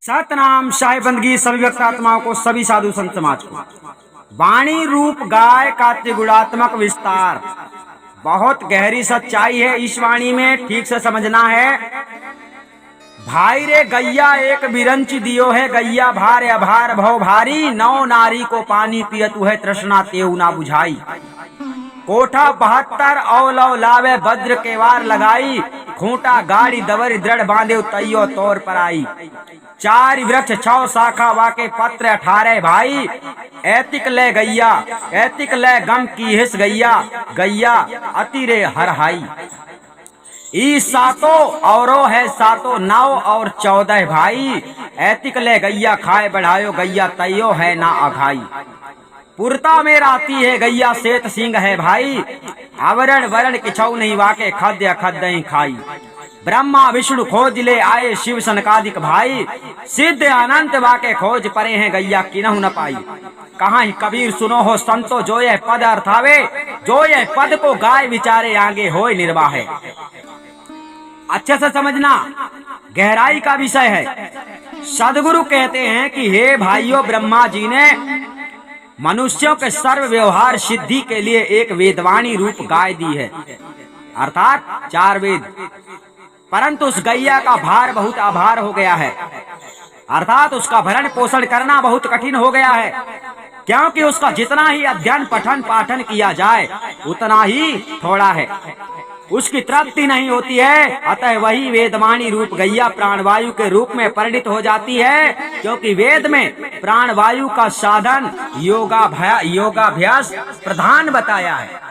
सतनाम शाही बंदगी सभी व्यक्त आत्माओं को, सभी साधु संत समाज को। वाणी रूप गाय का त्रिगुणात्मक विस्तार, बहुत गहरी सच्चाई है इस वाणी में, ठीक से समझना है। भाई रे गैया एक बिरंच दियो है, गैया भार अभार भव भारी, नौ नारी को पानी पियतु है, तृष्णा तेऊ ना बुझाई। कोठा 72 औलौ लावे, वज्र के वार लगाई, खूंटा गाड़ी दवर दृढ़ बांधे, तैयो तौर पर आई। 4 वृक्ष 6 शाखा वाके पत्र 18 भाई, ऐतिक ले गैया ऐतिक ले गम की हिस गैया, गैया अति रे हर हाई। ई सातों औरो है सातों 9 और 14 भाई, ऐतिक ले गैया खाए बढ़ायो, गैया तैयो है ना अघाई। पुरता में राती है गैया सेत सिंह है भाई, आवरण वरण किछौ नहीं वाके, खाद्य खद्दई खाई। ब्रह्मा विष्णु खोज ले आए, शिव सनकादिक भाई, सिद्ध अनंत वाके खोज परे हैं, गैया किन्हु न पाई। कहाँ ही कबीर सुनो हो संतो, जो यह पद अर्थावे, जो यह पद को गाय विचारे, आगे होय निर्वाह है। अच्छे से समझना, गहराई का विषय है। सदगुरु कहते हैं कि हे भाइयों, ब्रह्मा जी ने मनुष्यों के सर्व व्यवहार सिद्धि के लिए एक वेदवाणी रूप गाय दी है, अर्थात 4 वेद। परंतु उस गैया का भार बहुत आभार हो गया है, अर्थात उसका भरण पोषण करना बहुत कठिन हो गया है, क्योंकि उसका जितना ही अध्ययन पठन पाठन किया जाए उतना ही थोड़ा है, उसकी तृप्ति नहीं होती है। अतः वही वेदवाणी रूप गैया प्राणवायु के रूप में परिणित हो जाती है, क्योंकि वेद में प्राणवायु का साधन योगाभ्यास प्रधान बताया है।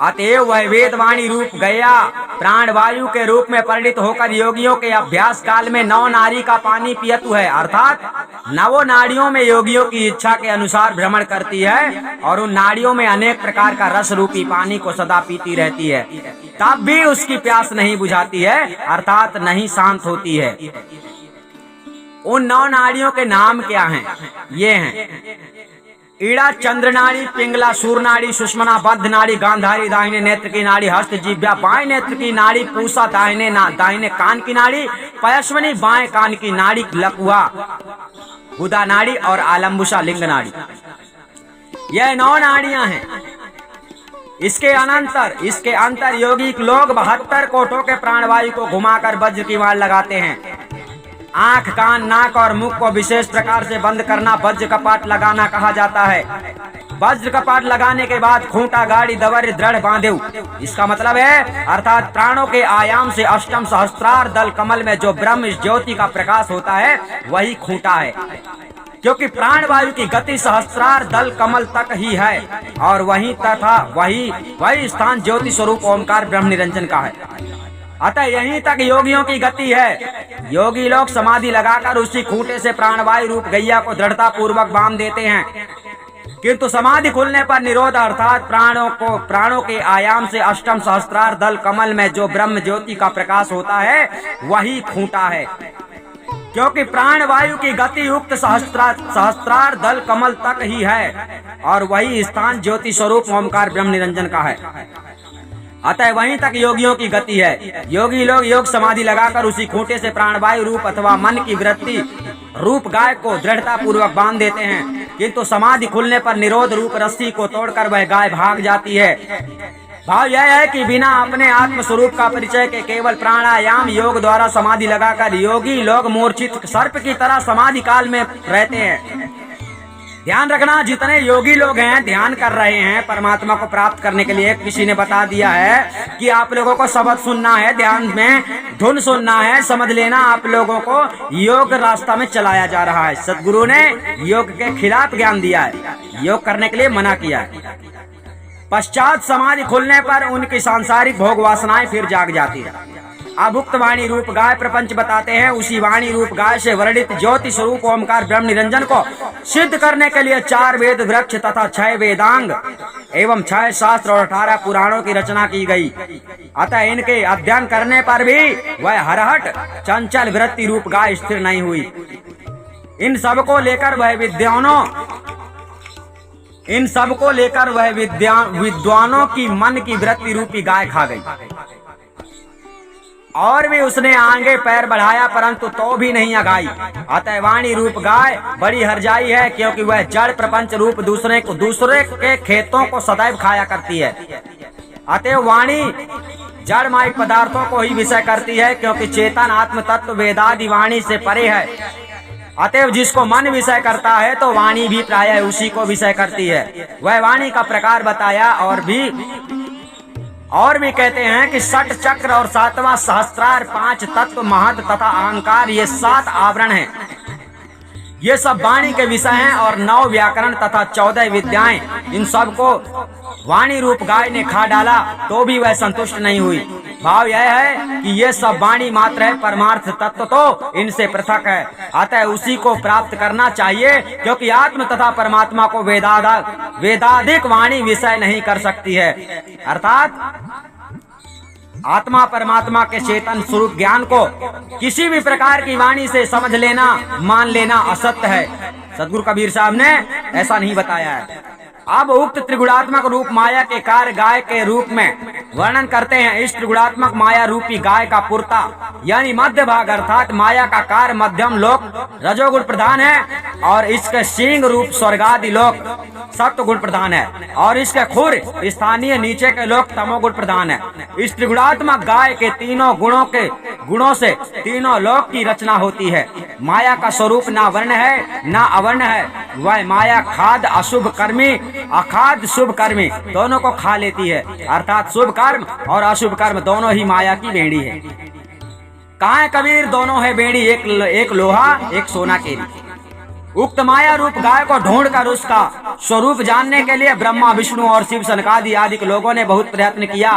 अतएव वह वेदवाणी रूप गैया प्राणवायु के रूप में परिणित होकर योगियों के अभ्यास काल में 9 नारी का पानी पियतु है, अर्थात 9 नाड़ियों में योगियों की इच्छा के अनुसार भ्रमण करती है, और उन नाड़ियों में अनेक प्रकार का रस रूपी पानी को सदा पीती रहती है, तब भी उसकी प्यास नहीं बुझाती है, अर्थात नहीं शांत होती है। उन 9 नाड़ियों के नाम क्या हैं? ये हैं ईड़ा चंद्र नाड़ी, पिंगला सूर नाड़ी, सुषमना बद्ध नाड़ी, गांधारी दाहिने नेत्र की नाड़ी, हस्त जिह्वा बाएं नेत्र की नाड़ी, पूसा दाहिने कान की नाड़ी, पयस्विनी बाएं कान की नाड़ी, लकुआ गुदा नाड़ी और आलम्बुसा लिंग नाड़ी। यह 9 नाड़ियां हैं। इसके अंतर योगी लोग 72 कोठों के प्राणवायु को घुमाकर वज्र की मार लगाते हैं। आंख, कान, नाक और मुख को विशेष प्रकार से बंद करना वज्र कपाट लगाना कहा जाता है। वज्र कपाट लगाने के बाद खूंटा गाड़ी दवर दृढ़ बांधे, इसका मतलब है अर्थात प्राणों के आयाम से अष्टम सहस्त्रार दल कमल में जो ब्रह्म ज्योति का प्रकाश होता है वही खूंटा है, क्योंकि प्राणवायु की गति सहस्त्रार दल कमल तक ही है, और वही स्थान ज्योति स्वरूप ओमकार ब्रह्म निरंजन का है। अतः यहीं तक योगियों की गति है। योगी लोग समाधि लगाकर उसी खूंटे से प्राणवायु रूप गैया को दृढ़ता पूर्वक बांध देते हैं, किंतु समाधि खुलने पर निरोध अर्थात प्राणों के आयाम से अष्टम सहस्त्रार दल कमल में जो ब्रह्म ज्योति का प्रकाश होता है वही खूंटा है, क्योंकि प्राणवायु की गति युक्त सहस्त्रार दल कमल तक ही है, और वही स्थान ज्योति स्वरूप ओमकार ब्रह्म निरंजन का है। अतः वहीं तक योगियों की गति है। योगी लोग योग समाधि लगाकर उसी खूंटे से प्राणवायु रूप अथवा मन की वृत्ति रूप गाय को दृढ़ता पूर्वक बांध देते हैं, किंतु समाधि खुलने पर निरोध रूप रस्सी को तोड़कर वह गाय भाग जाती है। भाव यह है कि बिना अपने आत्म स्वरूप का परिचय के केवल प्राणायाम योग द्वारा समाधि लगाकर योगी लोग मूर्छित सर्प की तरह समाधि काल में रहते हैं। ध्यान रखना, जितने योगी लोग हैं ध्यान कर रहे हैं परमात्मा को प्राप्त करने के लिए, किसी ने बता दिया है कि आप लोगों को शब्द सुनना है, ध्यान में धुन सुनना है, समझ लेना आप लोगों को योग रास्ता में चलाया जा रहा है। सदगुरु ने योग के खिलाफ ज्ञान दिया है, योग करने के लिए मना किया है। पश्चात समाधि खुलने पर उनकी सांसारिक भोग वासनाएं फिर जाग जाती है। अभुक्त वाणी रूप गाय प्रपंच बताते हैं। उसी वाणी रूप गाय से वर्णित ज्योति स्वरूप ओमकार ब्रह्म निरंजन को सिद्ध करने के लिए 4 वेद वृक्ष तथा 6 वेदांग एवं 6 शास्त्र और 18 पुराणों की रचना की गई। अतः इनके अध्ययन करने पर भी वह हरहट चंचल वृत्ति रूप गाय स्थिर नहीं हुई। इन सब को लेकर वह विद्वानों की मन की वृत्ति रूपी गाय खा गई। और भी उसने आगे पैर बढ़ाया परंतु तो भी नहीं अघाई। अतः वाणी रूप गाय बड़ी हरजाई है, क्योंकि वह जड़ प्रपंच रूप दूसरे के खेतों को सदैव खाया करती है। अतः वाणी जड़ माइक पदार्थों को ही विषय करती है, क्योंकि चेतन आत्म तत्व वेदादि वाणी से परे है। अतएव जिसको मन विषय करता है तो वाणी भी प्रायः उसी को विषय करती है। वह वाणी का प्रकार बताया। और भी कहते हैं कि 6 चक्र और 7वां सहस्त्रार, 5 तत्व महत तथा अहंकार, ये 7 आवरण हैं। ये सब वाणी के विषय हैं। और 9 व्याकरण तथा 14 विद्याएं, इन सब को वाणी रूप गाय ने खा डाला तो भी वह संतुष्ट नहीं हुई। भाव यह है कि ये सब वाणी मात्र है, परमार्थ तत्व तो इनसे पृथक है। अतः उसी को प्राप्त करना चाहिए, क्योंकि आत्म तथा परमात्मा को वेदाधिक वाणी विषय नहीं कर सकती है। अर्थात आत्मा परमात्मा के चेतन स्वरूप ज्ञान को किसी भी प्रकार की वाणी से समझ लेना, मान लेना असत्य है। सदगुरु कबीर साहब ने ऐसा नहीं बताया है। अब उक्त त्रिगुणात्मक रूप माया के कार्य गाय के रूप में वर्णन करते हैं। इस त्रिगुणात्मक माया रूपी गाय का पुरता यानी मध्य भाग अर्थात माया का कार्य मध्यम लोक रजोगुण प्रधान है, और इसके सिंह रूप स्वर्गादि लोक सत्व गुण प्रधान है, और इसके खुर स्थानीय नीचे के लोक तमोगुण प्रधान है। इस त्रिगुणात्मक गाय के तीनों गुणों से तीनों लोक की रचना होती है। माया का स्वरूप ना वर्ण है ना अवर्ण है। वह माया खाद अशुभ कर्मी, अखाद शुभ कर्मी दोनों को खा लेती है। अर्थात शुभ कर्म और अशुभ कर्म दोनों ही माया की बेड़ी है। कहाँ है कबीर? दोनों है बेड़ी, एक लोहा एक सोना केरी। उक्त माया रूप गाय को ढूंढकर उसका स्वरूप जानने के लिए ब्रह्मा विष्णु और शिव सनकादि आदि लोगों ने बहुत प्रयत्न किया,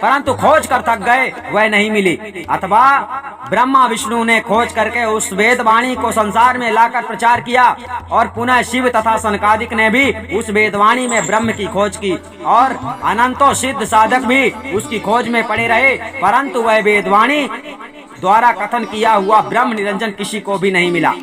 परंतु खोज कर थक गए, वह नहीं मिली। अथवा ब्रह्मा विष्णु ने खोज करके उस वेद वाणी को संसार में लाकर प्रचार किया, और पुनः शिव तथा सनकादिक ने भी उस वेदवाणी में ब्रह्म की खोज की, और अनंतो सिद्ध साधक भी उसकी खोज में पड़े रहे, परंतु वह वेदवाणी द्वारा कथन किया हुआ ब्रह्म निरंजन किसी को भी नहीं मिला।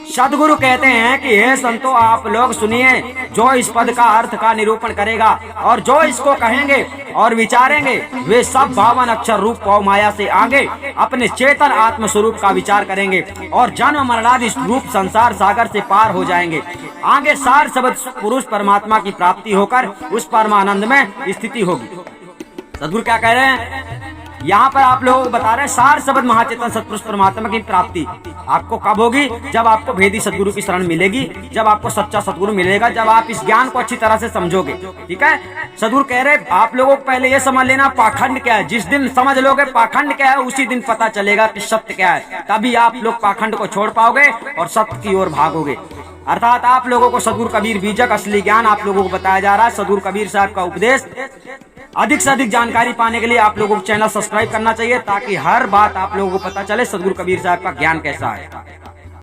सदगुरु कहते हैं कि हे संतो, आप लोग सुनिए, जो इस पद का अर्थ का निरूपण करेगा और जो इसको कहेंगे और विचारेंगे, वे सब 52 अक्षर रूप पौ माया से आगे अपने चेतन आत्म स्वरूप का विचार करेंगे और जन्म मरणादि रूप संसार सागर से पार हो जाएंगे। आगे सार शब्द पुरुष परमात्मा की प्राप्ति होकर उस परमानंद में स्थिति होगी। सदगुरु क्या कह रहे हैं यहाँ पर? आप लोगों को बता रहे हैं सार शब्द महाचेतन सतपुरुष परमात्मा की प्राप्ति आपको कब होगी? जब आपको भेदी सदगुरु की शरण मिलेगी, जब आपको सच्चा सदगुरु मिलेगा, जब आप इस ज्ञान को अच्छी तरह से समझोगे। ठीक है? सदगुरु कह रहे आप लोगों को पहले ये समझ लेना पाखंड क्या है। जिस दिन समझ लोगे पाखंड क्या है, उसी दिन पता चलेगा कि सत्य क्या है। तभी आप लोग पाखंड को छोड़ पाओगे और सत्य की ओर भागोगे। अर्थात आप लोगों को सदगुरु कबीर बीजक असली ज्ञान आप लोगों को बताया जा रहा है। सदगुरु कबीर साहब का उपदेश अधिक से अधिक जानकारी पाने के लिए आप लोगों को चैनल सब्सक्राइब करना चाहिए, ताकि हर बात आप लोगों को पता चले सदगुरु कबीर साहब का ज्ञान कैसा है।